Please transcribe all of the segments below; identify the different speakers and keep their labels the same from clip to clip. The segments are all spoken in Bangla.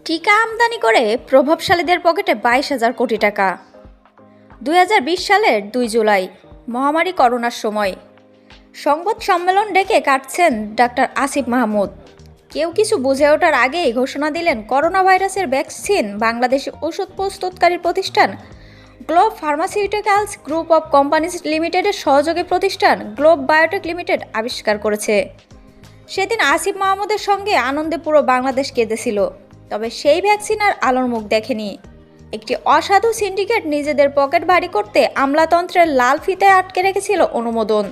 Speaker 1: টিকা আমদানি করে প্রভাবশালীদের পকেটে 22,000 কোটি টাকা। 2020 সালের 2 জুলাই মহামারী করোনার সময় সংবাদ সম্মেলন ডেকে কাটছেন ডাক্তার আসিফ মাহমুদ। কেউ কিছু বুঝে ওঠার আগেই ঘোষণা দিলেন করোনা ভাইরাসের ভ্যাকসিন বাংলাদেশি ওষুধ প্রস্তুতকারী প্রতিষ্ঠান globe pharmaceuticals group of companies লিমিটেডের সহযোগী প্রতিষ্ঠান গ্লোব বায়োটেক লিমিটেড আবিষ্কার করেছে। সেদিন আসিফ মাহমুদের সঙ্গে আনন্দে পুরো বাংলাদেশ কেঁদেছিল। তবে সেই ভ্যাকসিন আর আলোর মুখ দেখেনি। একটি অসাধু সিন্ডিকেট নিজেদের পকেট ভারী করতে আমলাতন্ত্রের লাল ফিতায় আটকে রেখেছিল অনুমোদন।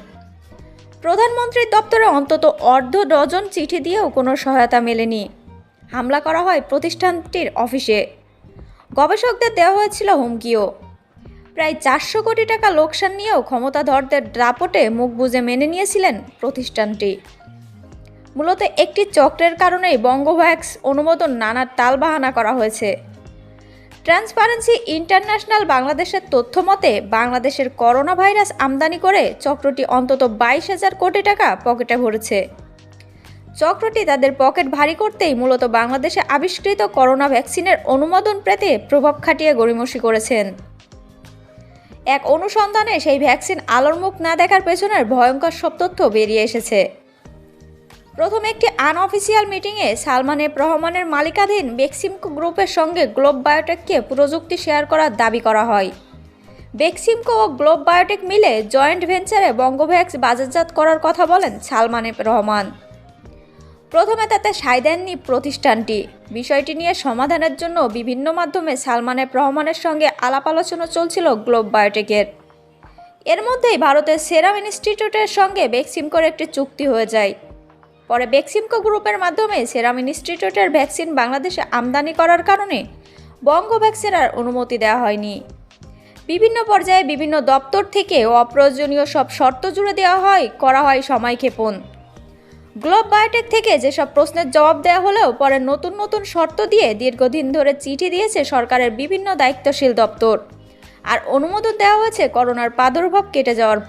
Speaker 1: প্রধানমন্ত্রীর দপ্তরে অন্তত অর্ধ ডজন চিঠি দিয়েও কোনো সহায়তা মেলেনি। হামলা করা হয় প্রতিষ্ঠানটির অফিসে। গবেষকদের দেওয়া হয়েছিল হুমকিও। প্রায় 400 কোটি টাকা লোকসান নিয়েও ক্ষমতাধরদের দাপটে মুখ বুজে মেনে নিয়েছিলেন প্রতিষ্ঠানটি। মূলত একটি চক্রের কারণেই বঙ্গভ্যাক্স অনুমোদন নানা টালবাহানা করা হয়েছে। ট্রান্সপারেন্সি ইন্টারন্যাশনাল বাংলাদেশের তথ্য মতে বাংলাদেশের করোনা ভাইরাস আমদানি করে চক্রটি অন্তত 22,000 কোটি টাকা পকেটে ভরেছে। চক্রটি তাদের পকেট ভারী করতেই মূলত বাংলাদেশে আবিষ্কৃত করোনা ভ্যাকসিনের অনুমোদন পেতে প্রভাব খাটিয়ে গড়িমসি করেছেন। এক অনুসন্ধানে সেই ভ্যাকসিন আলোর মুখ না দেখার পেছনের ভয়ঙ্কর সব তথ্য বেরিয়ে এসেছে। প্রথমে একটি আনঅফিসিয়াল মিটিংয়ে সালমান এফ রহমানের মালিকাধীন বেক্সিমকো গ্রুপের সঙ্গে গ্লোব বায়োটেককে প্রযুক্তি শেয়ার করার দাবি করা হয়। বেক্সিমকো ও গ্লোব বায়োটেক মিলে জয়েন্ট ভেঞ্চারে বঙ্গভ্যাক্স বাজারজাত করার কথা বলেন সালমান এফ রহমান। প্রথমে তাতে সায় দেননি প্রতিষ্ঠানটি। বিষয়টি নিয়ে সমাধানের জন্য বিভিন্ন মাধ্যমে সালমান এফ রহমানের সঙ্গে আলাপ আলোচনা চলছিল গ্লোব বায়োটেকের। এর মধ্যেই ভারতের সেরাম ইনস্টিটিউটের সঙ্গে বেক্সিমকোর একটি চুক্তি হয়ে যায়। পরে বেক্সিমকো গ্রুপের মাধ্যমে সেরাম ইনস্টিটিউটের ভ্যাকসিন বাংলাদেশে আমদানি করার কারণে বঙ্গভ্যাক্সের আর অনুমতি দেওয়া হয়নি। বিভিন্ন পর্যায়ে বিভিন্ন দপ্তর থেকে অপ্রয়োজনীয় সব শর্ত জুড়ে দেওয়া করা হয় সময়ক্ষেপণ। গ্লোব বায়োটেক থেকে যেসব প্রশ্নের জবাব দেওয়া হলেও পরে নতুন নতুন শর্ত দিয়ে দীর্ঘদিন ধরে চিঠি দিয়েছে সরকারের বিভিন্ন দায়িত্বশীল দপ্তর। আর অনুমোদন দেওয়া হয়েছে করোনার প্রাদুর্ভাব কেটে যাওয়ার